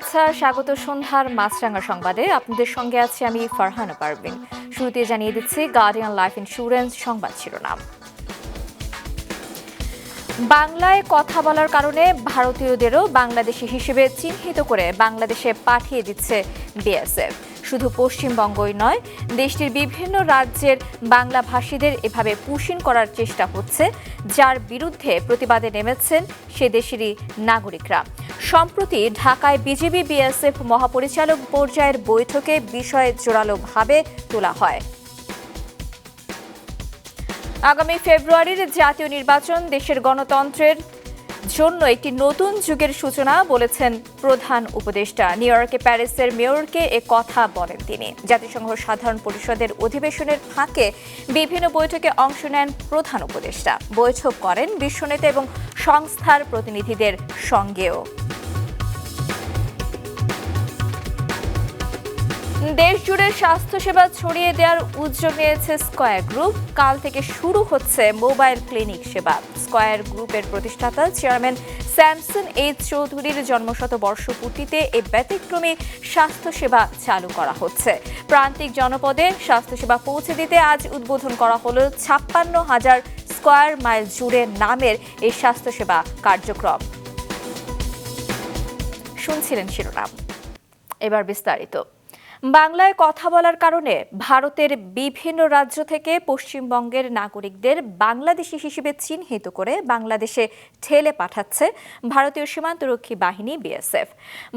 শুভেচ্ছা, স্বাগত সন্ধ্যার মাছরাঙা সংবাদে। আপনাদের সঙ্গে আছি আমি ফারহানা পারভিন। শুরুতে জানিয়ে দিচ্ছি গার্ডিয়ান লাইফ ইন্স্যুরেন্স সংবাদ শিরোনাম। বাংলায় কথা বলার কারণে ভারতীয়দেরও বাংলাদেশি হিসেবে চিহ্নিত করে বাংলাদেশে পাঠিয়ে দিচ্ছে বিএসএফ। শুধু পশ্চিমবঙ্গই নয়, দেশটির বিভিন্ন রাজ্যের বাংলাভাষীদের এভাবে পুশিং করার চেষ্টা হচ্ছে, যার বিরুদ্ধে প্রতিবাদে নেমেছেন সে দেশেরই নাগরিকরা। সম্প্রতি ঢাকায় বিজিবি বিএসএফ মহাপরিচালক পর্যায়ের বৈঠকে বিষয়ে জোরালোভাবে তোলা হয়। আগামী ফেব্রুয়ারির জাতীয় নির্বাচন দেশের গণতন্ত্রের জন্য একটি নতুন যুগের সূচনা বলেছেন প্রধান উপদেষ্টা। নিউ ইয়র্কে প্যারিসের মেয়রকে এ কথা বলেন তিনি। জাতিসংঘ সাধারণ পরিষদের অধিবেশনের ফাঁকে বিভিন্ন বৈঠকে অংশ নেন প্রধান উপদেষ্টা। বৈঠক করেন বিশ্বনেতা এবং সংস্থার প্রতিনিধিদের সঙ্গেও। দেশ জুড়ে স্বাস্থ্যসেবা ছড়িয়ে দেওয়ার উদ্যোগ নিয়েছে স্কয়ার গ্রুপ। কাল থেকে শুরু হচ্ছে মোবাইল ক্লিনিক সেবা। স্কয়ার গ্রুপের প্রতিষ্ঠাতা চেয়ারম্যান স্যামসন এইচ চৌধুরীর জন্মশতবর্ষপূর্তিতে এই ব্যতিক্রমী স্বাস্থ্যসেবা চালু করা হচ্ছে। প্রান্তিক জনপদে স্বাস্থ্যসেবা পৌঁছে দিতে আজ উদ্বোধন করা হলো 56,000 স্কয়ার মাইল জুড়ে নামের এই স্বাস্থ্যসেবা কার্যক্রম। শুনছিলেন শিরোনাম, এবার বিস্তারিত। বাংলায় কথা বলার কারণে ভারতের বিভিন্ন রাজ্য থেকে পশ্চিমবঙ্গের নাগরিকদের বাংলাদেশি হিসেবে চিহ্নিত করে বাংলাদেশে ঠেলে পাঠাচ্ছে ভারতীয় সীমান্তরক্ষী বাহিনী বিএসএফ।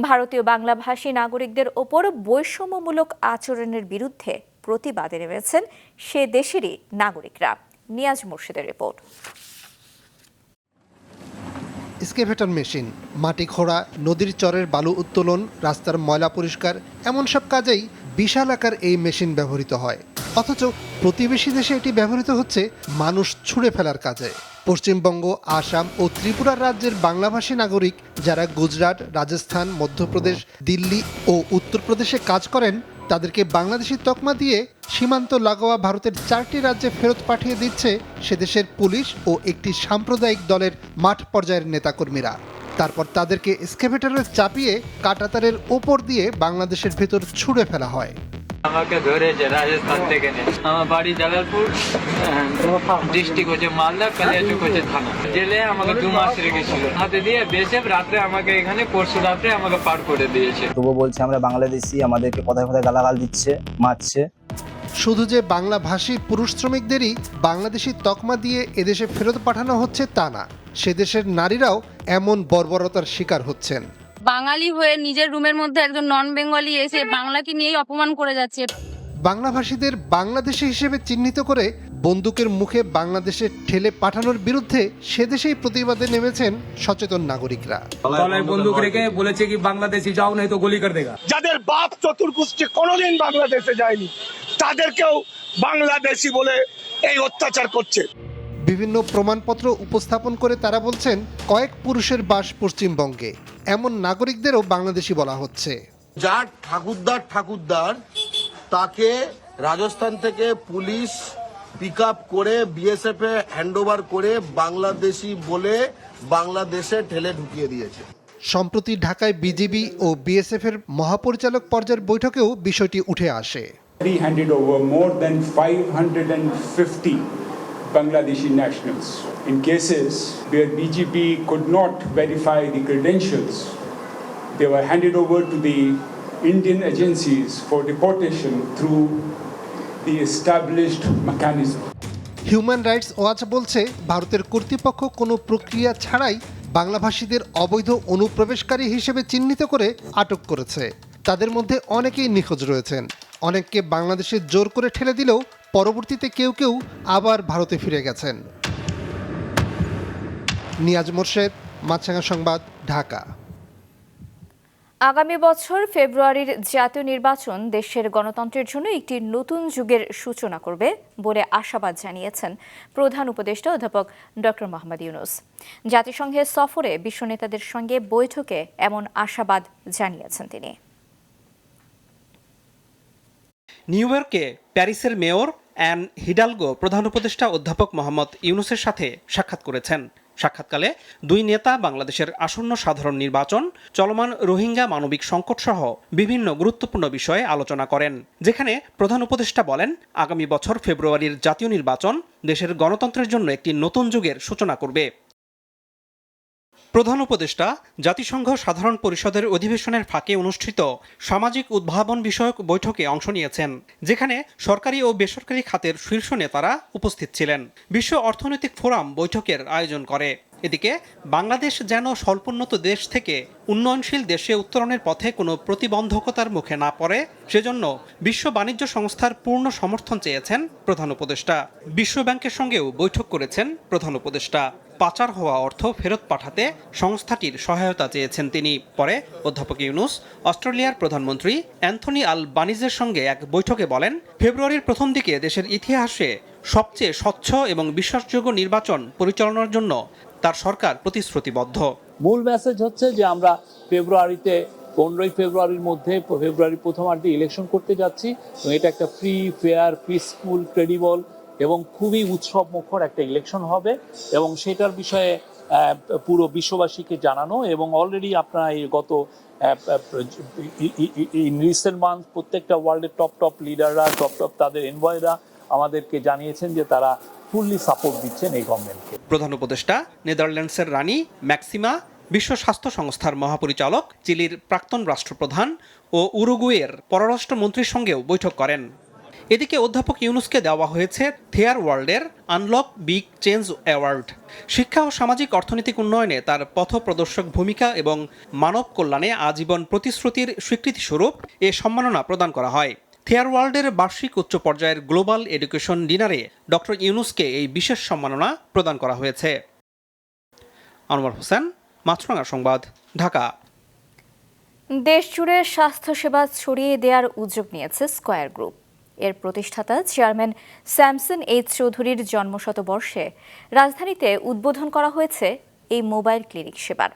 ভারতীয় বাংলাভাষী নাগরিকদের ওপর বৈষম্যমূলক আচরণের বিরুদ্ধে প্রতিবাদে নেমেছেন সে দেশেরই নাগরিকরা। নিয়াজ মুর্শিদের রিপোর্ট। এক্সকেভেটর মেশিন, মাটি খোঁড়া, নদীর চরের বালু উত্তোলন, রাস্তার ময়লা পরিষ্কার, এমন সব কাজেই বিশাল আকার এই মেশিন ব্যবহৃত হয়। অথচ প্রতিবেশী দেশে এটি ব্যবহৃত হচ্ছে মানুষ ছুঁড়ে ফেলার কাজে। পশ্চিমবঙ্গ, আসাম ও ত্রিপুরা রাজ্যের বাংলাভাষী নাগরিক যারা গুজরাট, রাজস্থান, মধ্যপ্রদেশ, দিল্লি ও উত্তরপ্রদেশে কাজ করেন, তাদেরকে বাংলাদেশি তকমা দিয়ে সীমান্ত লাগোয়া ভারতের 4টি রাজ্যে ফেরত পাঠিয়ে দিচ্ছে সেদেশের পুলিশ ও একটি সাম্প্রদায়িক দলের মাঠ পর্যায়ের নেতাকর্মীরা। তারপর তাদেরকে এক্সকেভেটরে চাপিয়ে কাঁটাতারের ওপর দিয়ে বাংলাদেশের ভেতর ছুঁড়ে ফেলা হয়। আমাকে ধরেছে রাজস্থান থেকে নিয়ে। আমার বাড়ি জালালপুর ডিস্ট্রিক্ট হচ্ছে মালদা, কালিয়াচক হচ্ছে থানা। জেলে আমাকে 2 মাস রেখেছিল। হাতে দিয়ে বিএসএফ রাত্রে আমাকে এখানে পরশু রাত্রে আমাকে পার করে দিয়েছে। তবুও বলছে আমরা বাংলাদেশি, আমাদেরকে কথায় কথায় গালাগাল দিচ্ছে, মারছে। শুধু যে বাংলাভাষী পুরুষ শ্রমিকদেরই বাংলাদেশি তকমা দিয়ে এদেশে ফেরত পাঠানো হচ্ছে তা না, সে দেশের নারীরাও এমন বর্বরতার শিকার হচ্ছেন। বাঙালি হয়ে নিজের রুমের মধ্যে একজন নন বেঙ্গলি এসে বাংলাকে নিয়েই অপমান করে যাচ্ছে। বাংলাভাষীদের বাংলাদেশি হিসেবে চিহ্নিত করে বন্দুকের মুখে বাংলাদেশে ঠেলে পাঠানোর বিরুদ্ধে সে দেশেই প্রতিবাদে নেমেছেন সচেতন নাগরিকরা। গলায় বন্দুক রেখে বলেছে কি বাংলাদেশি যাও নাই তো গুলি করে দেগা। যাদের বাপ চতুর্ভুজে কোনোদিন বাংলাদেশে যায়নি তাদেরকেও বাংলাদেশি বলে এই অত্যাচার করছে। বিভিন্ন প্রমাণপত্র উপস্থাপন করে তারা বলছেন কয়েক পুরুষের বাস পশ্চিমবঙ্গে, এমন নাগরিকদেরও বাংলাদেশি বলা হচ্ছে। যার ঠাকুরদার তাকে রাজস্থান থেকে পুলিশ পিক আপ করে বিএসএফ এ হ্যান্ডওভার করে বাংলাদেশি বলে বাংলাদেশে ঠেলে ঢুকিয়ে দিয়েছে। সম্প্রতি ঢাকায় বিজিবি ও বিএসএফ এর মহাপরিচালক পর্যায়ের বৈঠকেও বিষয়টি উঠে আসে। He handed over more than 550 Bangladeshi nationals in cases where BGP could not verify the credentials. They were handed over to the Indian agencies for deportation through the established mechanism. Human rights watch বলছে ভারতের কর্তৃপক্ষ কোনো প্রক্রিয়া ছাড়াই বাংলাভাষীদের অবৈধ অনুপ্রবেশকারী হিসেবে চিহ্নিত করে আটক করেছে। তাদের মধ্যে অনেকেই নিখোঁজ রয়েছেন। অনেককে বাংলাদেশে জোর করে ঠেলে দিলেও পরবর্তীতে কেউ কেউ আবার ভারতে ফিরে গেছেন। নিয়াজ মোর্শেদ, মাছরাঙা সংবাদ, ঢাকা। আগামী বছর ফেব্রুয়ারির জাতীয় নির্বাচন দেশের গণতন্ত্রের জন্য একটি নতুন যুগের সূচনা করবে বলে আশাবাদ জানিয়েছেন প্রধান উপদেষ্টা অধ্যাপক ডক্টর মোহাম্মদ ইউনূস। জাতিসংঘের সফরে বিশ্ব নেতাদের সঙ্গে বৈঠকে এমন আশাবাদ জানিয়েছেন তিনি। নিউ ইয়র্কে প্যারিসের মেয়র অ্যান হিডালগো প্রধান উপদেষ্টা অধ্যাপক মোহাম্মদ ইউনূসের সাথে সাক্ষাৎ করেছেন। সাক্ষাৎকালে দুই নেতা বাংলাদেশের আসন্ন সাধারণ নির্বাচন, চলমান রোহিঙ্গা মানবিক সংকট সহ বিভিন্ন গুরুত্বপূর্ণ বিষয়ে আলোচনা করেন, যেখানে প্রধান উপদেষ্টা বলেন আগামী বছর ফেব্রুয়ারির জাতীয় নির্বাচন দেশের গণতন্ত্রের জন্য একটি নতুন যুগের সূচনা করবে। প্রধান উপদেষ্টা জাতিসংঘ সাধারণ পরিষদের অধিবেশনের ফাঁকে অনুষ্ঠিত সামাজিক উদ্ভাবন বিষয়ক বৈঠকে অংশ নিয়েছেন, যেখানে সরকারি ও বেসরকারি খাতের শীর্ষ নেতারা উপস্থিত ছিলেন। বিশ্ব অর্থনৈতিক ফোরাম বৈঠকের আয়োজন করে। এদিকে বাংলাদেশ যেন স্বল্পোন্নত দেশ থেকে উন্নয়নশীল দেশে উত্তরণের পথে কোনো প্রতিবন্ধকতার মুখে না পড়ে, সেজন্য বিশ্ব বাণিজ্য সংস্থার পূর্ণ সমর্থন চেয়েছেন প্রধান উপদেষ্টা। বিশ্ব ব্যাংকের সঙ্গেও বৈঠক করেছেন প্রধান উপদেষ্টা। পাচার হওয়া অর্থ ফেরত পাঠাতে সংস্থাটির সহায়তা চেয়েছেন তিনি। পরে অধ্যাপক ইউনূস অস্ট্রেলিয়ার প্রধানমন্ত্রী অ্যান্থনি আলবানিজের সঙ্গে এক বৈঠকে বলেন, ফেব্রুয়ারির প্রথম দিকে দেশের ইতিহাসে সবচেয়ে স্বচ্ছ এবং বিশ্বাসযোগ্য নির্বাচন পরিচালনার জন্য তার সরকার প্রতিশ্রুতিবদ্ধ। মূল মেসেজ হচ্ছে যে আমরা ফেব্রুয়ারিতে 15ই ফেব্রুয়ারির মধ্যে ফেব্রুয়ারির প্রথমার্ধে ইলেকশন করতে যাচ্ছি। এটা একটা ফ্রি, ফেয়ার, পিসফুল, ক্রেডিবল এবং খুবই উৎসব মুখর একটা ইলেকশন হবে এবং সেটার বিষয়ে পুরো বিশ্ববাসীকে জানানো। এবং অলরেডি আপনারা এই গত ইন রিসেন্ট মান্থ প্রত্যেকটা ওয়ার্ল্ডের টপ লিডাররা, টপ তাদের এনভয়রা আমাদেরকে জানিয়েছেন যে তারা ফুললি সাপোর্ট দিচ্ছেন এই গভর্নমেন্টকে। প্রধান উপদেষ্টা নেদারল্যান্ডসের রানী ম্যাক্সিমা, বিশ্ব স্বাস্থ্য সংস্থার মহাপরিচালক, চিলির প্রাক্তন রাষ্ট্রপ্রধান ও উরুগুয়ের পররাষ্ট্রমন্ত্রীর সঙ্গেও বৈঠক করেন। এদিকে অধ্যাপক ইউনূসকে দেওয়া হয়েছে ফেয়ার ওয়ার্ল্ডের আনলক বিগ চেঞ্জ অ্যাওয়ার্ড। শিক্ষা ও সামাজিক অর্থনৈতিক উন্নয়নে তার পথপ্রদর্শক ভূমিকা এবং মানব কল্যাণে আজীবন প্রতিশ্রুতির স্বীকৃতিস্বরূপ এ সম্মাননা প্রদান করা হয়। ফেয়ার ওয়ার্ল্ডের বার্ষিক উচ্চ পর্যায়ের গ্লোবাল এডুকেশন ডিনারে ডক্টর ইউনূসকে এই বিশেষ সম্মাননা প্রদান করা হয়েছে। আনোয়ার হোসেন, মাছরাঙা সংবাদ, ঢাকা। দেশ জুড়ে স্বাস্থ্যসেবা ছড়িয়ে দেওয়ার উদ্যোগ নিয়েছে স্কয়ার গ্রুপ। এর প্রতিষ্ঠাতা চেয়ারম্যান স্যামসন এইচ চৌধুরীর জন্মশতবর্ষে রাজধানীতে উদ্বোধন করা হয়েছে এই মোবাইল ক্লিনিক সেবার।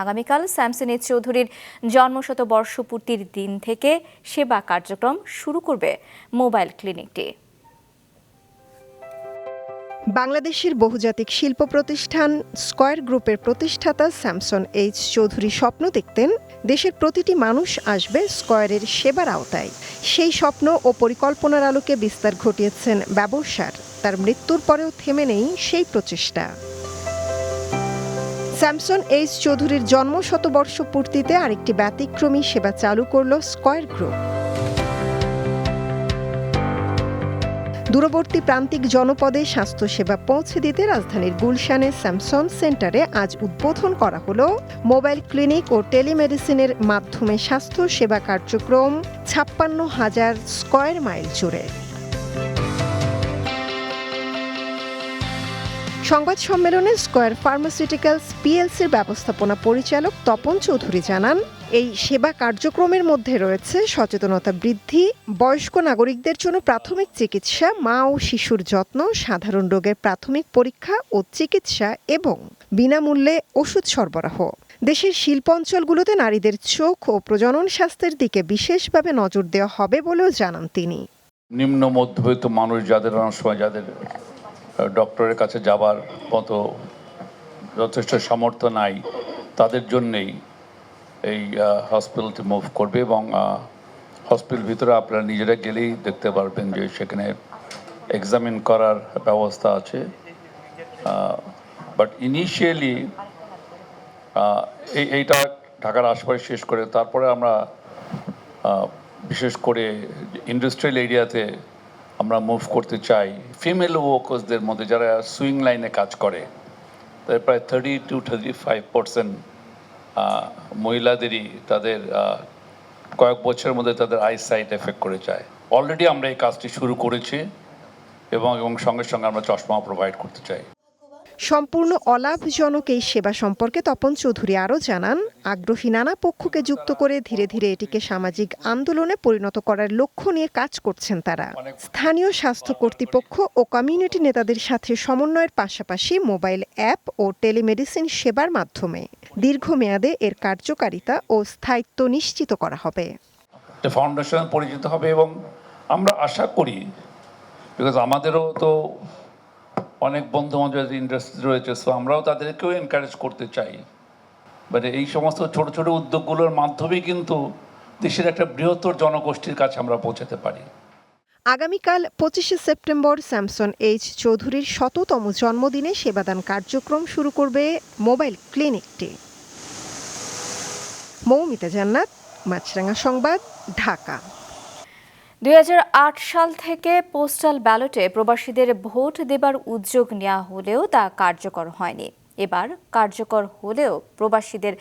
আগামীকাল স্যামসন এইচ চৌধুরীর জন্মশতবর্ষ পূর্তির দিন থেকে সেবা কার্যক্রম শুরু করবে মোবাইল ক্লিনিকটি। বাংলাদেশের বহুজাতিক শিল্প প্রতিষ্ঠান স্কয়ার গ্রুপের প্রতিষ্ঠাতা স্যামসন এইচ চৌধুরী স্বপ্ন দেখতেন দেশের প্রতিটি মানুষ আসবে স্কয়ারের সেবার আওতায়। সেই স্বপ্ন ও পরিকল্পনার আলোকে বিস্তার ঘটিয়েছেন ব্যবসার। তার মৃত্যুর পরেও থেমে নেই সেই প্রচেষ্টা। স্যামসন এইচ চৌধুরীর জন্মশতবর্ষ পূর্তিতে আরেকটি ব্যতিক্রমী সেবা চালু করল স্কয়ার গ্রুপ। দূরবর্তী প্রান্তিক জনপদে স্বাস্থ্যসেবা পৌঁছে দিতে রাজধানীর গুলশানে স্যামসন সেন্টারে আজ উদ্বোধন করা হলো মোবাইল ক্লিনিক ও টেলিমেডিসিনের মাধ্যমে স্বাস্থ্য সেবা কার্যক্রম 56,000 স্কয়ার মাইল জুড়ে। সংবাদ সম্মেলনে স্কয়ার ফার্মাসিউটিক্যালস পিএলসির ব্যবস্থাপনা পরিচালক তপন চৌধুরী জানান, এই সেবা কার্যক্রমের মধ্যে রয়েছে সচেতনতা বৃদ্ধি, বয়স্ক নাগরিকদের জন্য প্রাথমিক চিকিৎসা, মা ও শিশুর যত্ন, সাধারণ রোগের প্রাথমিক পরীক্ষা ও চিকিৎসা এবং বিনামূল্যে ওষুধ সরবরাহ। দেশের শিল্প অঞ্চলগুলোতে নারীদের চোখ ও প্রজনন স্বাস্থ্যের দিকে বিশেষভাবে নজর দেওয়া হবে বলেও জানান তিনি। নিম্ন মধ্যবিত্ত মানুষ যাদের অনেক সময় যাদের ডক্টরের কাছে যাবার মতো যথেষ্ট সামর্থ্য নাই, তাদের জন্যেই এই হসপিটালটি মুভ করবে এবং হসপিটাল ভিতরে আপনারা নিজেরা গেলেই দেখতে পারবেন যে সেখানে এক্সামিন করার ব্যবস্থা আছে। বাট ইনিশিয়ালি এইটা ঢাকার আশপাশে শেষ করে তারপরে আমরা বিশেষ করে ইন্ডাস্ট্রিয়াল এরিয়াতে আমরা মুভ করতে চাই। ফিমেল ওয়ার্কার্সদের মধ্যে যারা সুইং লাইনে কাজ করে তাদের প্রায় 30-35% মহিলাদেরই তাদের কয়েক বছরের মধ্যে তাদের আইসাইট এফেক্ট করে যায়। অলরেডি আমরা এই কাজটি শুরু করেছি এবং সঙ্গে সঙ্গে আমরা চশমা প্রোভাইড করতে চাই। সম্পূর্ণ অলাভজনক এই সেবা সম্পর্কে তপন চৌধুরী আরও জানান, আগ্রহী নানা পক্ষকে যুক্ত করে ধীরে ধীরে এটিকে সামাজিক আন্দোলনে পরিণত করার লক্ষ্য নিয়ে কাজ করছেন তারা। স্থানীয় স্বাস্থ্য কর্তৃপক্ষ ও কমিউনিটি নেতাদের সাথে সমন্বয়ের পাশাপাশি মোবাইল অ্যাপ ও টেলিমেডিসিন সেবার মাধ্যমে দীর্ঘমেয়াদে এর কার্যকারিতা ও স্থায়িত্ব নিশ্চিত করা হবে। ফাউন্ডেশন পরিচিত হবে এবং আমরা আশা করি, বিকজ আমাদেরও তো অনেক বন্ধু আমাদের ইন্ডাস্ট্রি রয়েছে, সো আমরাও তাদেরকেও এনকারেজ করতে চাই। বাট এই সমস্ত ছোট ছোট উদ্যোগগুলোর মাধ্যমেই কিন্তু দেশের একটা বৃহত্তর জনগোষ্ঠীর কাছে আমরা পৌঁছাতে পারি। আগামীকাল 25শে সেপ্টেম্বর স্যামসন এইচ চৌধুরীর 100তম জন্মদিনে সেবাদান কার্যক্রম শুরু করবে মোবাইল ক্লিনিকটি। মৌমিতা জান্নাত, মাছরাঙা সংবাদ, ঢাকা। 2008 সাল থেকে পোস্টাল ব্যালটে প্রবাসীদের ভোট দেবার উদ্যোগ নেওয়া হলেও তা কার্যকর হয়নি। এবার কার্যকর হলেও প্রবাসীদের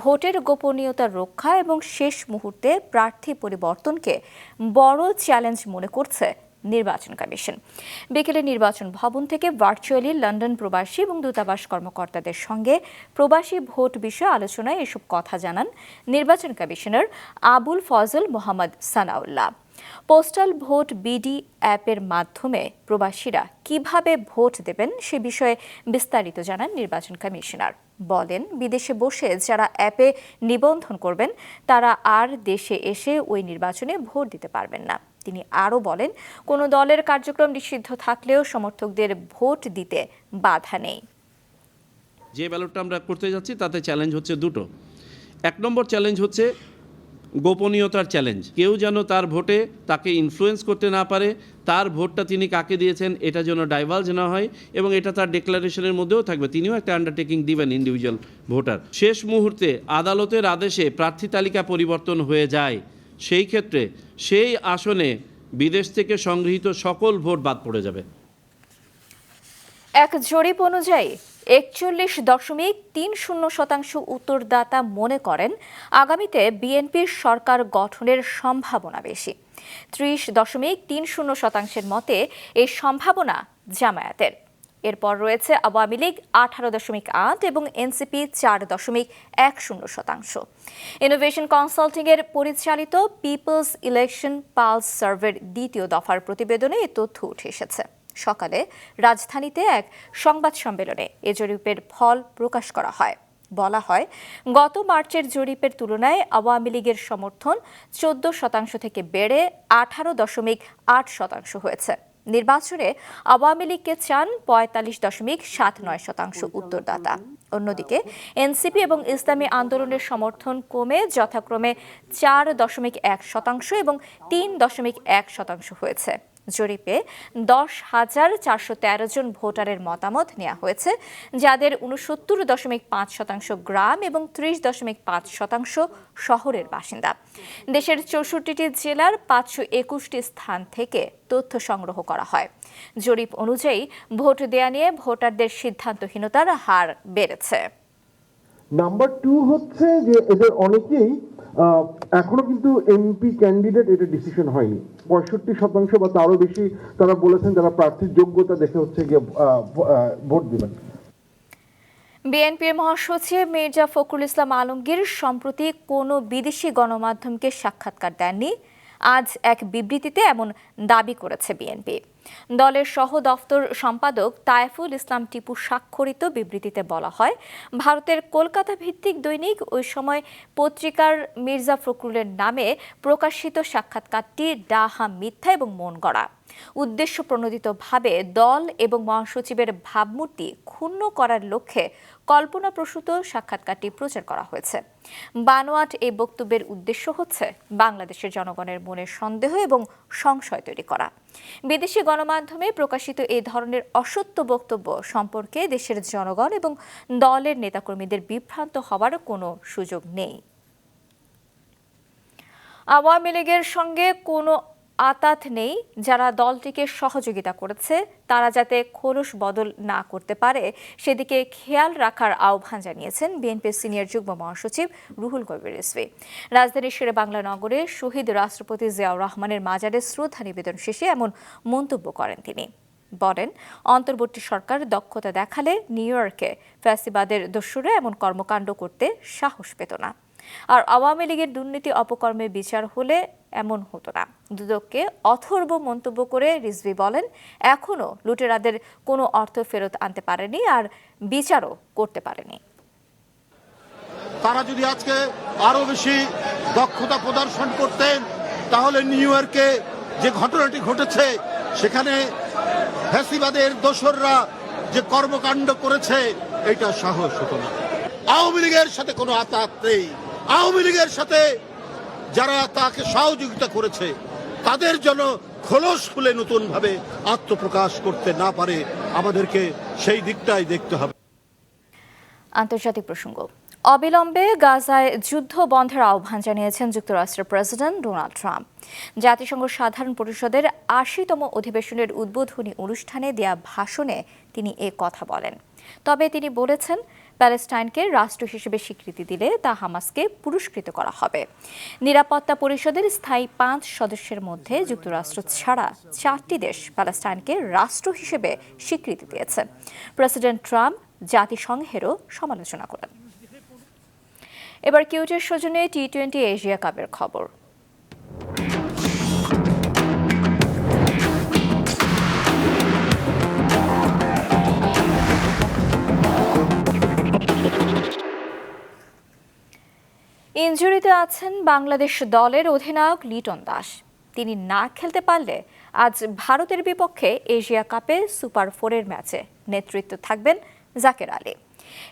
ভোটের গোপনীয়তা রক্ষা এবং শেষ মুহূর্তে প্রার্থী পরিবর্তনকে বড় চ্যালেঞ্জ মনে করছে নির্বাচন কমিশন। বিকেলে নির্বাচন ভবন থেকে ভার্চুয়ালি লন্ডন প্রবাসী এবং দূতাবাস কর্মকর্তাদের সঙ্গে প্রবাসী ভোট বিষয়ে আলোচনায় এসব কথা জানান নির্বাচন commissioner Abul Fazal Mohammad Sanaullah. Postal vote BD অ্যাপের মাধ্যমে প্রবাসীরা কিভাবে ভোট দেবেন সে বিষয়ে বিস্তারিত জানান নির্বাচন কমিশনার। বলেন, বিদেশে বসে যারা অ্যাপে নিবন্ধন করবেন তারা আর দেশে এসে ওই নির্বাচনে ভোট দিতে পারবেন না। তিনি আরও বলেন, কোনো দলের কার্যক্রম নিষিদ্ধ থাকলেও সমর্থকদের ভোট দিতে বাধা নেই। যে ব্যালটটা আমরা করতে যাচ্ছি তাতে চ্যালেঞ্জ হচ্ছে দুটো। 1 নম্বর চ্যালেঞ্জ হচ্ছে গোপনীয়তার চ্যালেঞ্জ। কেউ যেন তার ভোটে তাকে ইনফ্লুয়েন্স করতে না পারে, তার ভোটটা তিনি কাকে দিয়েছেন এটা যেন ডাইভালজ না হয়, এবং এটা তার ডিক্লারেশনের মধ্যেও থাকবে, তিনিও একটা আন্ডারটেকিং দিবেন ইন্ডিভিজুয়াল ভোটার। শেষ মুহূর্তে আদালতের আদেশে প্রার্থী তালিকা পরিবর্তন হয়ে যায়, সেই ক্ষেত্রে সেই আসনে বিদেশ থেকে সংগৃহীত সকল ভোট বাদ পড়ে যাবে। এক জরিপ অনুযায়ী 41.30% উত্তরদাতা মনে করেন আগামীতে বিএনপির সরকার গঠনের সম্ভাবনা বেশি। 30.30% মতে এই সম্ভাবনা জামায়াতের। এরপর রয়েছে আওয়ামী লীগ 18.8 এবং এনসিপি 4.10%। ইনোভেশন কনসাল্টিং এর পরিচালিত পিপলস ইলেকশন পালস সার্ভের দ্বিতীয় দফার প্রতিবেদনে এই তথ্য উঠে এসেছে। সকালে রাজধানীতে এক সংবাদ সম্মেলনে এ জরিপের ফল প্রকাশ করা হয়। বলা হয়, গত মার্চের জরিপের তুলনায় আওয়ামী লীগের সমর্থন 14% থেকে বেড়ে 18.8% হয়েছে। নির্বাচনে আওয়ামী লীগকে চান 45.79% উত্তরদাতা। অন্যদিকে এনসিপি এবং ইসলামী আন্দোলনের সমর্থন কমে যথাক্রমে 4.1% এবং 3.1% হয়েছে। জরিপে 10,413 জন ভোটারের মতামত নেওয়া হয়েছে, যাদের 69.5% গ্রাম এবং 30.5% শহরের বাসিন্দা। দেশের 64টি জেলার 521টি স্থান থেকে তথ্য সংগ্রহ করা হয়। জরিপ অনুযায়ী ভোট দেয়া নিয়ে ভোটারদের সিদ্ধান্তহীনতার হার বেড়েছে। নাম্বার 2 হচ্ছে যে এদের অনেকেই এখনো কিন্তু এমপি ক্যান্ডিডেট এটা ডিসিশন হয়নি। 65% বা তারও বেশি তারা বলেছেন যারা প্রার্থীর যোগ্যতা দেখে হচ্ছে গিয়ে ভোট দিবেন। বিএনপির মহাসচিব মির্জা ফখরুল ইসলাম আলমগীর সম্প্রতি কোনো বিদেশি গণমাধ্যমকে সাক্ষাৎকার দেননি। আজ এক বিবৃতিতে এমন দাবি করেছে বিএনপি। দলের সহ দফতর সম্পাদক তায়েফুল ইসলাম টিপু স্বাক্ষরিত বিবৃতিতে বলা হয়, ভারতের কলকাতা ভিত্তিক দৈনিক ওই সময় পত্রিকার মির্জা ফখরুলের নামে প্রকাশিত সাক্ষাৎকারটি ডাহা, মিথ্যা এবং মন গড়া। উদ্দেশ্য প্রণোদিতভাবে দল এবং মহাসচিবের ভাবমূর্তি ক্ষুণ্ণ করার লক্ষ্যে কল্পনাপ্রসূত সাক্ষাৎকারটি প্রচার করা হয়েছে। বানোয়াট এই বক্তব্যের উদ্দেশ্য হচ্ছে বাংলাদেশের জনগণের মনে সন্দেহ এবং সংশয় তৈরি করা। বিদেশি গণমাধ্যমে প্রকাশিত এই ধরনের অসত্য বক্তব্য সম্পর্কে দেশের জনগণ এবং দলের নেতাকর্মীদের বিভ্রান্ত হওয়ার কোনো সুযোগ নেই। আওয়ামী লীগের সঙ্গে কোনো আতাত নেই। যারা দলটিকে সহযোগিতা করেছে তারা যাতে খোলস বদল না করতে পারে সেদিকে খেয়াল রাখার আহ্বান জানিয়েছেন বিএনপির সিনিয়র যুগ্ম মহাসচিব রুহুল কবির রিজভী। রাজধানীর শেরেবাংলা নগরে শহীদ রাষ্ট্রপতি জিয়াউর রহমানের মাজারে শ্রদ্ধা নিবেদন শেষে এমন মন্তব্য করেন তিনি। বলেন, অন্তর্বর্তী সরকার দক্ষতা দেখালে নিউ ইয়র্কে ফ্যাসিবাদের দস্যুরা এমন কর্মকাণ্ড করতে সাহস পেত না। আর আওয়ামী লীগের দুর্নীতি অপকর্মের বিচার হলে এমন হতো না। দুদককে অথর্ব মন্তব্য করে রিজভী বলেন, এখনো লুটেরাদের কোনো অর্থ ফেরত আনতে পারেনি আর বিচারও করতে পারেনি। তারা যদি আজকে আরো বেশি দক্ষতা প্রদর্শন করতেন তাহলে নিউ ইয়র্কে যে ঘটনাটি ঘটেছে সেখানে ফ্যাসিবাদের দোসররা যে কর্মকাণ্ড করেছে এটা সাহস হতো না। আওয়ামী লীগের সাথে কোনো আতাত নেই। আওয়ামী লীগের সাথে যারা তাকে সহযোগিতা করেছে তাদের জন্য খোলস খুলে নতুন ভাবে আত্মপ্রকাশ করতে না পারে, আমাদেরকে সেই দিকটাই দেখতে হবে। আন্তর্জাতিক প্রসঙ্গ, অবিলম্বে গাজায় যুদ্ধ বন্ধের আহ্বান জানিয়েছেন যুক্তরাষ্ট্রের প্রেসিডেন্ট ডোনাল্ড ট্রাম্প। জাতিসংঘ সাধারণ পরিষদের ৮০তম অধিবেশনের উদ্বোধনী অনুষ্ঠানে দেয়া ভাষণে তিনি এ কথা বলেন। তবে তিনি বলেছেন, প্যালেস্টাইনকে রাষ্ট্র হিসেবে স্বীকৃতি দিলে তা হামাসকে পুরস্কৃত করা হবে। নিরাপত্তা পরিষদের স্থায়ী ৫ সদস্যের মধ্যে যুক্তরাষ্ট্র ছাড়া ৪টি দেশ প্যালেস্টাইনকে রাষ্ট্র হিসেবে স্বীকৃতি দিয়েছে। প্রেসিডেন্ট ট্রাম্প জাতিসংঘেরও সমালোচনা করেন। এবার কিউটের সৌজন্যে টি-20 এশিয়া কাপের খবর। ইনজুরিতে আছেন বাংলাদেশ দলের অধিনায়ক লিটন দাস। তিনি না খেলতে পারলে আজ ভারতের বিপক্ষে এশিয়া কাপে সুপার 4-এর ম্যাচে নেতৃত্ব থাকবেন জাকের আলী।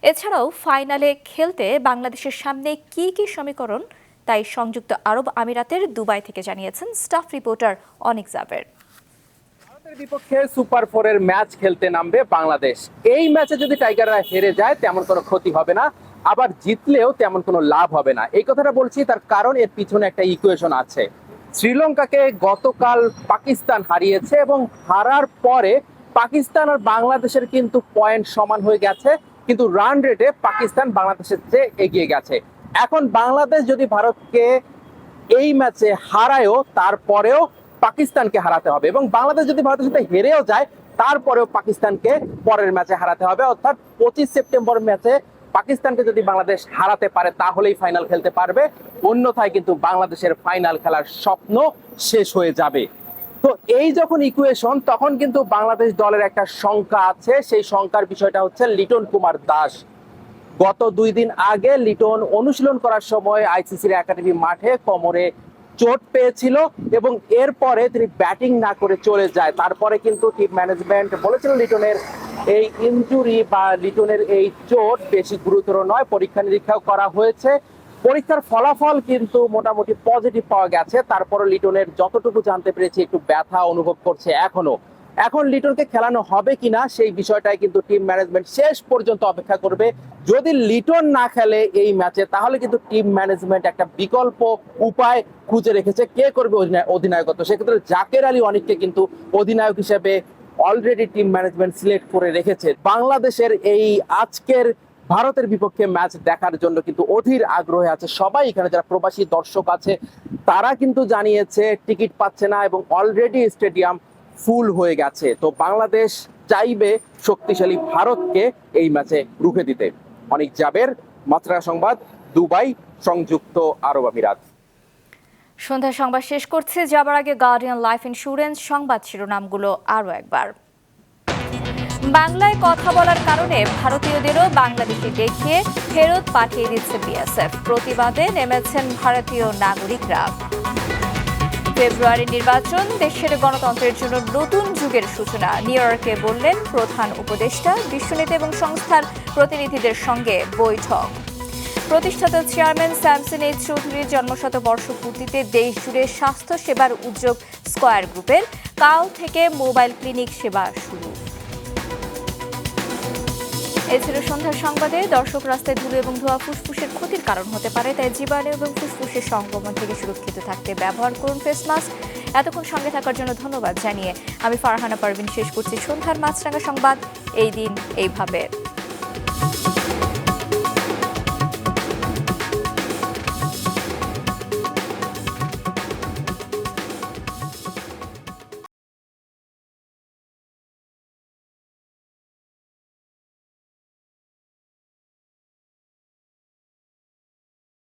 এছাড়াও ফাইনালে খেলতে বাংলাদেশের সামনে কি কি সমীকরণ, তাই সংযুক্ত আরব আমিরাতের দুবাই থেকে জানিয়েছেন স্টাফ রিপোর্টার অনিক জাবের। ভারতের বিপক্ষে সুপার 4-এর ম্যাচ খেলতে নামবে বাংলাদেশ। এই ম্যাচে যদি টাইগাররা হেরে যায় তেমন কোনো ক্ষতি হবে না, আবার জিতলেও তেমন কোনো লাভ হবে না। এই কথাটা বলছি তার কারণ এর পিছনে একটা ইকুয়েশন আছে। শ্রীলঙ্কাকে গতকাল পাকিস্তান হারিয়েছে এবং হারার পরে পাকিস্তান আর বাংলাদেশের কিন্তু পয়েন্ট সমান হয়ে গেছে, কিন্তু রান রেটে পাকিস্তান বাংলাদেশের চেয়ে এগিয়ে গেছে। এখন বাংলাদেশ যদি ভারতকে এই ম্যাচে হারায়ও তারপরেও পাকিস্তানকে হারাতে হবে, এবং বাংলাদেশ যদি ভারতের সাথে হেরেও যায় তারপরেও পাকিস্তানকে পরের ম্যাচে হারাতে হবে। অর্থাৎ 25 সেপ্টেম্বর ম্যাচে পাকিস্তানকে যদি বাংলাদেশ হারাতে পারে তাহলেই ফাইনাল খেলতে পারবে, অন্যথায় কিন্তু বাংলাদেশের ফাইনাল খেলার স্বপ্ন শেষ হয়ে যাবে। তো এই যখন ইকুয়েশন, তখন কিন্তু বাংলাদেশ দলের একটা শঙ্কা আছে। সেই শঙ্কার বিষয়টা হচ্ছে লিটন কুমার দাস। গত 2 দিন আগে লিটন অনুশীলন করার সময় আইসিসির একাডেমি মাঠে কোমরে চোট পেয়েছিল এবং এরপরে তিনি ব্যাটিং না করে চলে যায়। তারপরে কিন্তু টিম ম্যানেজমেন্ট বলেছিল লিটনের এই ইনজুরি বা লিটনের এই চোট বেশি গুরুতর নয়, পরীক্ষা নিরীক্ষাও করা হয়েছে। পরীক্ষার ফলাফল কিন্তু মোটামুটি পজিটিভ পাওয়া গেছে। তারপরে লিটনের যতটুকু জানতে পেরেছি একটু ব্যথা অনুভব করছে এখনো। এখন লিটনকে খেলানো হবে কিনা সেই বিষয়টাই কিন্তু টিম ম্যানেজমেন্ট শেষ পর্যন্ত অপেক্ষা করবে। যদি লিটন না খেলে এই ম্যাচে তাহলে কিন্তু টিম ম্যানেজমেন্ট একটা বিকল্প উপায় খুঁজে রেখেছে কে করবে অধিনায়কত্ব। সেক্ষেত্রে জাকের আলী অনিককে কিন্তু অধিনায়ক হিসেবে অলরেডি টিম ম্যানেজমেন্ট সিলেক্ট করে রেখেছে। বাংলাদেশের এই আজকের ভারতের বিপক্ষে ম্যাচ দেখার জন্য কিন্তু অধীর আগ্রহে আছে সবাই। এখানে যারা প্রবাসী দর্শক আছে তারা কিন্তু জানিয়েছে টিকিট পাচ্ছে না এবং অলরেডি স্টেডিয়াম ফুল হয়ে গেছে। তো বাংলাদেশ চাইবে শক্তিশালী ভারতকে এই ম্যাচে রুখে দিতে। অনিক জাবের, মাছরাঙা সংবাদ, দুবাই, সংযুক্ত আরব আমিরাত। সন্ধ্যা সংবাদ শেষ করছে, যাবার আগে গার্ডিয়ান লাইফ ইন্স্যুরেন্স সংবাদ শিরোনামগুলো আরও একবার। বাংলায় কথা বলার কারণে ভারতীয়দেরও বাংলাদেশে দেখিয়ে ফেরত পাঠিয়ে দিচ্ছে বিএসএফ। প্রতিবাদে নেমেছেন ভারতীয় নাগরিকরা। ফেব্রুয়ারি নির্বাচন দেশের গণতন্ত্রের জন্য নতুন যুগের সূচনা, নিউ ইয়র্কে বললেন প্রধান উপদেষ্টা। বিশ্বনীতি এবং সংস্থার প্রতিনিধিদের সঙ্গে বৈঠক। প্রতিষ্ঠাতা চেয়ারম্যান স্যামসন এইচ চৌধুরীর জন্মশতবর্ষ পূর্তিতে দেশ জুড়ে স্বাস্থ্য সেবার উদ্যোগ স্কয়ার গ্রুপের। কাল থেকে মোবাইল ক্লিনিক সেবা শুরু। এছাড়া সন্ধ্যার সংবাদে দর্শক রাস্তায় ধুলো এবং ধোঁয়া ফুসফুসের ক্ষতির কারণ হতে পারে, তাই জীবাণু এবং ফুসফুসের সংক্রমণ থেকে সুরক্ষিত থাকতে ব্যবহার করুন ফেস মাস্ক। এতক্ষণ সঙ্গে থাকার জন্য ধন্যবাদ জানিয়ে আমি ফারহানা পারভিন শেষ করছি সন্ধ্যার মাছরাঙা সংবাদ। এই দিন এইভাবে।